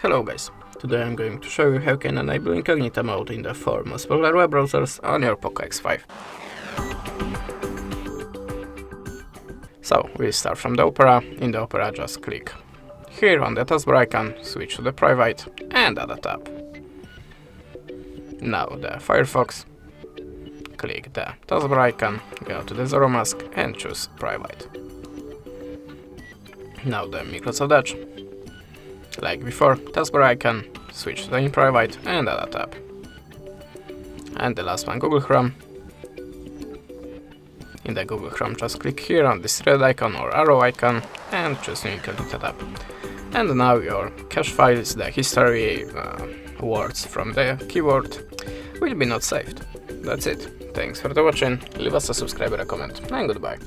Hello guys, today I'm going to show you how you can enable Incognito mode in the 4 most popular web browsers on your POCO X5. So, we start from the Opera. In the Opera just click here on the taskbar icon, switch to the private and add a tab. Now the Firefox, click the taskbar icon, go to the zero mask and choose private. Now the Microsoft Edge. Like before, taskbar icon, switch to the in private and add a tab. And the last one, Google Chrome. In the Google Chrome, just click here on this red icon or arrow icon and choose new Incognito tab. And now your cache files, the history, words from the keyboard will be not saved. That's it. Thanks for watching, leave us a subscribe or a comment, and goodbye.